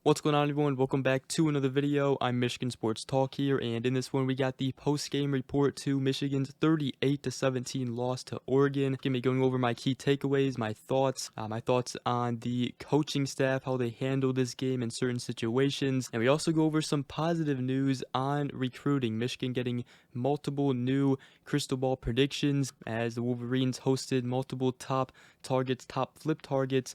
What's going on, everyone? Welcome back to another video. I'm Michigan Sports Talk here, and in this one we got the post-game report to Michigan's 38-17 loss to Oregon. Gonna be going over my key takeaways, my thoughts on the coaching staff, how they handled this game in certain situations, and we also go over some positive news on recruiting. Michigan getting multiple new crystal ball predictions as the Wolverines hosted multiple top flip targets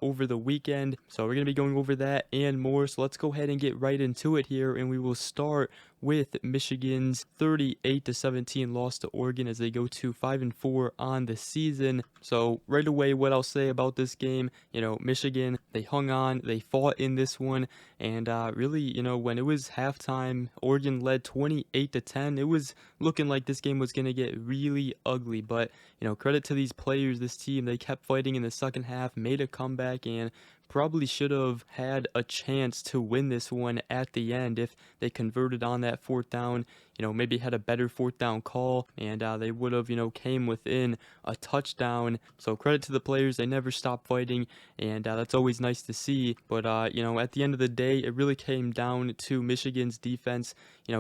over the weekend. So we're going to be going over that and more. So let's go ahead and get right into it here, and we will start with Michigan's 38-17 loss to Oregon as they go to 5-4 on the season. So right away, what I'll say about this game, Michigan, they hung on, they fought in this one, and really, when it was halftime, Oregon led 28-10. It was looking like this game was going to get really ugly, but credit to these players, this team, they kept fighting in the second half, made a comeback, and probably should have had a chance to win this one at the end if they converted on that fourth down, maybe had a better fourth down call, and they would have, came within a touchdown. So credit to the players, they never stopped fighting, and that's always nice to see. But, at the end of the day, it really came down to Michigan's defense.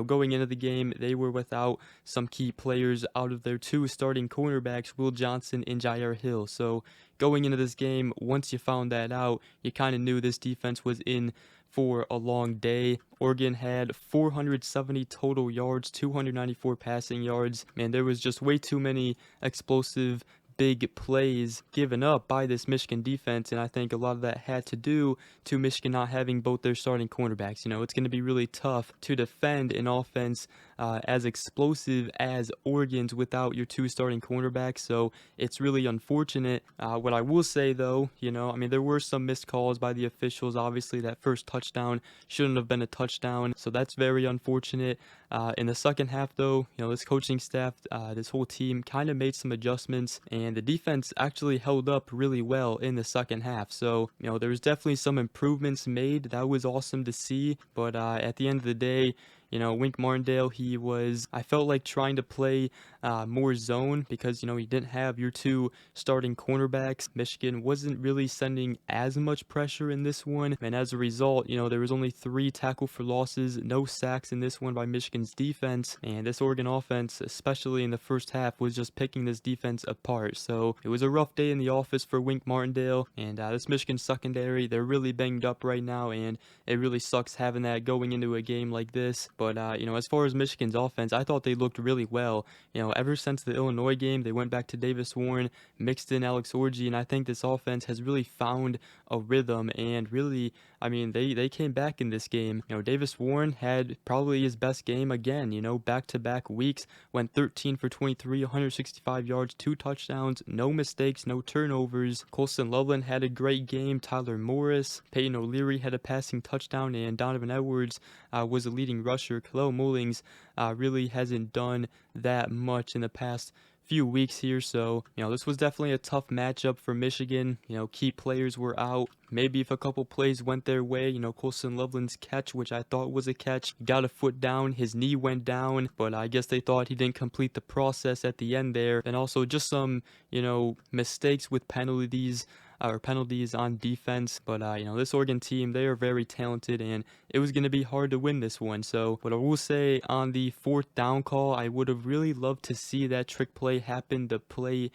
Going into the game, they were without some key players out of their two starting cornerbacks, Will Johnson and Jair Hill. So going into this game, once you found that out, you kind of knew this defense was in for a long day. Oregon had 470 total yards, 294 passing yards. Man, there was just way too many explosive big plays given up by this Michigan defense, and I think a lot of that had to do to Michigan not having both their starting cornerbacks. It's going to be really tough to defend an offense as explosive as Oregon's without your two starting cornerbacks, so it's really unfortunate. What I will say, though, there were some missed calls by the officials. Obviously, that first touchdown shouldn't have been a touchdown, so that's very unfortunate. In the second half, though, this coaching staff, this whole team kind of made some adjustments, and the defense actually held up really well in the second half. So, there was definitely some improvements made. That was awesome to see, but at the end of the day, Wink Martindale, I felt like trying to play more zone because, he didn't have your two starting cornerbacks. Michigan wasn't really sending as much pressure in this one, and as a result, there was only 3 tackle for losses, no sacks in this one by Michigan's defense, and this Oregon offense, especially in the first half, was just picking this defense apart. So it was a rough day in the office for Wink Martindale, and this Michigan secondary, they're really banged up right now, and it really sucks having that going into a game like this. But, as far as Michigan's offense, I thought they looked really well. Ever since the Illinois game, they went back to Davis Warren, mixed in Alex Orji, and I think this offense has really found a rhythm, and really, they came back in this game. Davis Warren had probably his best game again, back-to-back weeks, went 13 for 23, 165 yards, 2 touchdowns, no mistakes, no turnovers. Colston Loveland had a great game. Tyler Morris, Peyton O'Leary had a passing touchdown, and Donovan Edwards was a leading rusher. Khalil Mullings really hasn't done that much in the past few weeks here, so this was definitely a tough matchup for Michigan. Key players were out. Maybe if a couple plays went their way, Colston Loveland's catch, which I thought was a catch, got a foot down, his knee went down, but I guess they thought he didn't complete the process at the end there. And also just some mistakes with penalties on defense. But this Oregon team, they are very talented, and it was going to be hard to win this one. So what I will say, on the fourth down call, I would have really loved to see that trick play happen, the play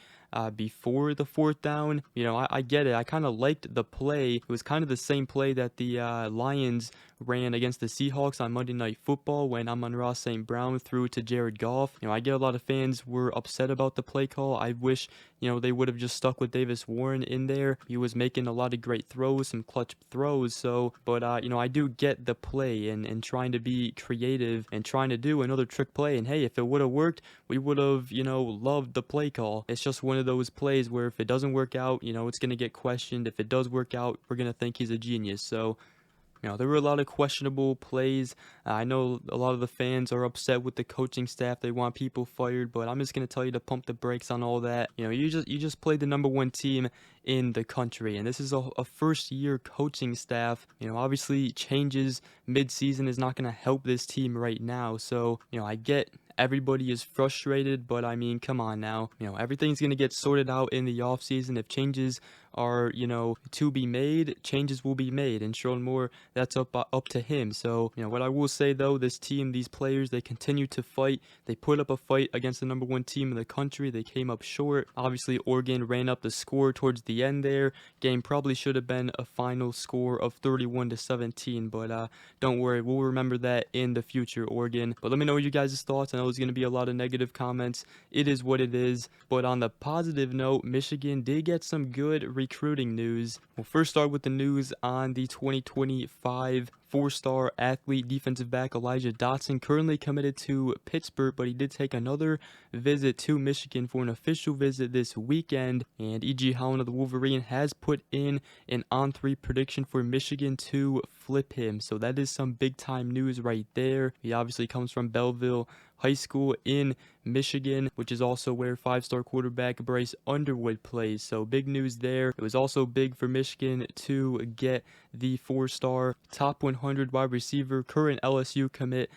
before the fourth down. I get it. I kind of liked the play. It was kind of the same play that the Lions ran against the Seahawks on Monday Night Football when Amon-Ra St. Brown threw it to Jared Goff. I get a lot of fans were upset about the play call. I wish, they would have just stuck with Davis Warren in there. He was making a lot of great throws, some clutch throws. So, but, I do get the play and trying to be creative and trying to do another trick play. And hey, if it would have worked, we would have, loved the play call. It's just one of those plays where if it doesn't work out, it's going to get questioned. If it does work out, we're going to think he's a genius. So, there were a lot of questionable plays. I know a lot of the fans are upset with the coaching staff. They want people fired, but I'm just going to tell you to pump the brakes on all that. You just played the #1 team in the country, and this is a first-year coaching staff. Obviously changes mid-season is not going to help this team right now. So, I get everybody is frustrated, but come on now. Everything's going to get sorted out in the offseason. If changes are, to be made, changes will be made. And Sharon Moore, that's up to him. So, what I will say though, this team, these players, they continue to fight. They put up a fight against the number one team in the country. They came up short. Obviously, Oregon ran up the score towards the end there. Game probably should have been a final score of 31-17, but don't worry, we'll remember that in the future, Oregon. But let me know your guys' thoughts. I know there's going to be a lot of negative comments. It is what it is. But on the positive note, Michigan did get some good recruiting news. We'll first start with the news on the 2025 four-star athlete defensive back Elijah Dotson, currently committed to Pittsburgh, but he did take another visit to Michigan for an official visit this weekend. And E.G. Holland of the Wolverine has put in an on-3 prediction for Michigan to flip him. So that is some big-time news right there. He obviously comes from Belleville High School in Michigan, which is also where five-star quarterback Bryce Underwood plays. So big news there. It was also big for Michigan to get the four-star top 100 wide receiver, current LSU commit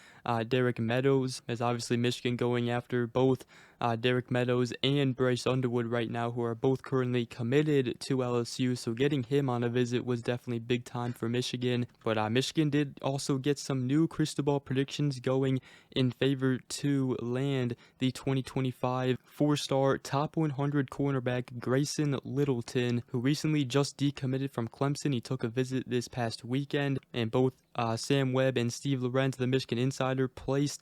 Derek Meadows, as obviously Michigan going after both Derek Meadows and Bryce Underwood right now, who are both currently committed to LSU. So getting him on a visit was definitely big time for Michigan. But Michigan did also get some new crystal ball predictions going in favor to land the 2025 four-star top 100 cornerback Grayson Littleton, who recently just decommitted from Clemson. He took a visit this past weekend, and both Sam Webb and Steve Lorenz, the Michigan Insider, placed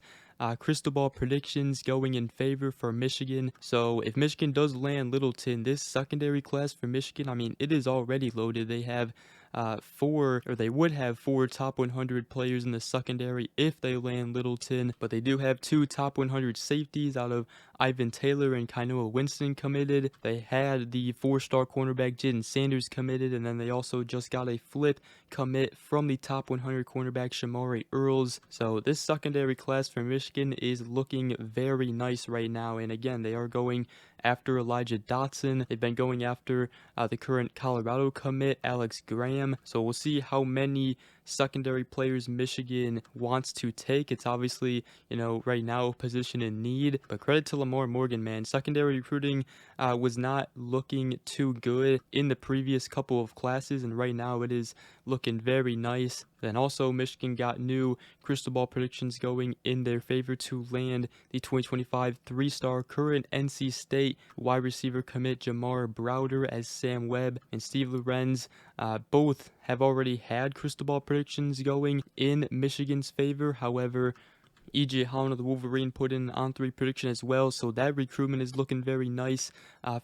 crystal ball predictions going in favor for Michigan. So if Michigan does land Littleton, this secondary class for Michigan, I mean, it is already loaded. They have they would have four top 100 players in the secondary if they land Littleton, but they do have two top 100 safeties out of Ivan Taylor and Kainoa Winston committed. They had the four-star cornerback Jaden Sanders committed, and then they also just got a flip commit from the top 100 cornerback Shamari Earls. So this secondary class for Michigan is looking very nice right now, and again, they are going after Elijah Dotson. They've been going after the current Colorado commit, Alex Graham. So we'll see how many secondary players Michigan wants to take. It's obviously, right now a position in need, but credit to Lamar Morgan, man. Secondary recruiting was not looking too good in the previous couple of classes, and right now it is looking very nice. Then also Michigan got new crystal ball predictions going in their favor to land the 2025 three-star current NC State wide receiver commit Jamar Browder, as Sam Webb and Steve Lorenz both have already had crystal ball predictions going in Michigan's favor. However, E.J. Holland of the Wolverine put in an on-3 prediction as well, so that recruitment is looking very nice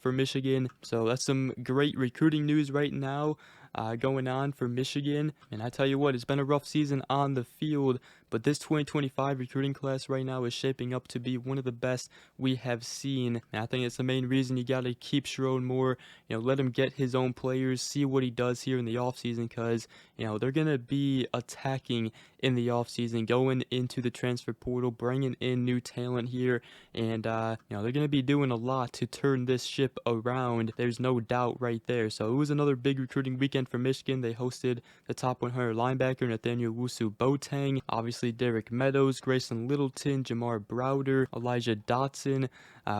for Michigan. So that's some great recruiting news right now going on for Michigan. And I tell you what, it's been a rough season on the field, but this 2025 recruiting class right now is shaping up to be one of the best we have seen. And I think it's the main reason you got to keep Sharon Moore, let him get his own players, see what he does here in the offseason, because, they're going to be attacking in the offseason, going into the transfer portal, bringing in new talent here, and, they're going to be doing a lot to turn this ship around. There's no doubt right there. So it was another big recruiting weekend for Michigan. They hosted the top 100 linebacker Nathaniel Wusu-Boateng, obviously Derek Meadows, Grayson Littleton, Jamar Browder, Elijah Dotson,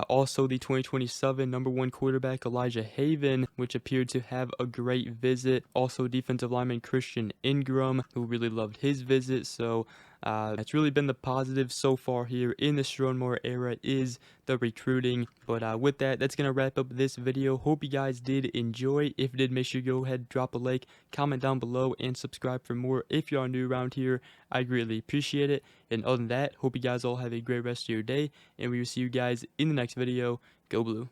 also the 2027 number one quarterback Elijah Haven, which appeared to have a great visit. Also defensive lineman Christian Ingram, who really loved his visit. So it's really been the positive so far here in the Sharon Moore era is the recruiting. But with that, that's going to wrap up this video. Hope you guys did enjoy. If you did, make sure you go ahead, drop a like, comment down below, and subscribe for more. If you are new around here, I greatly appreciate it. And other than that, hope you guys all have a great rest of your day, and we will see you guys in the next video. Go Blue.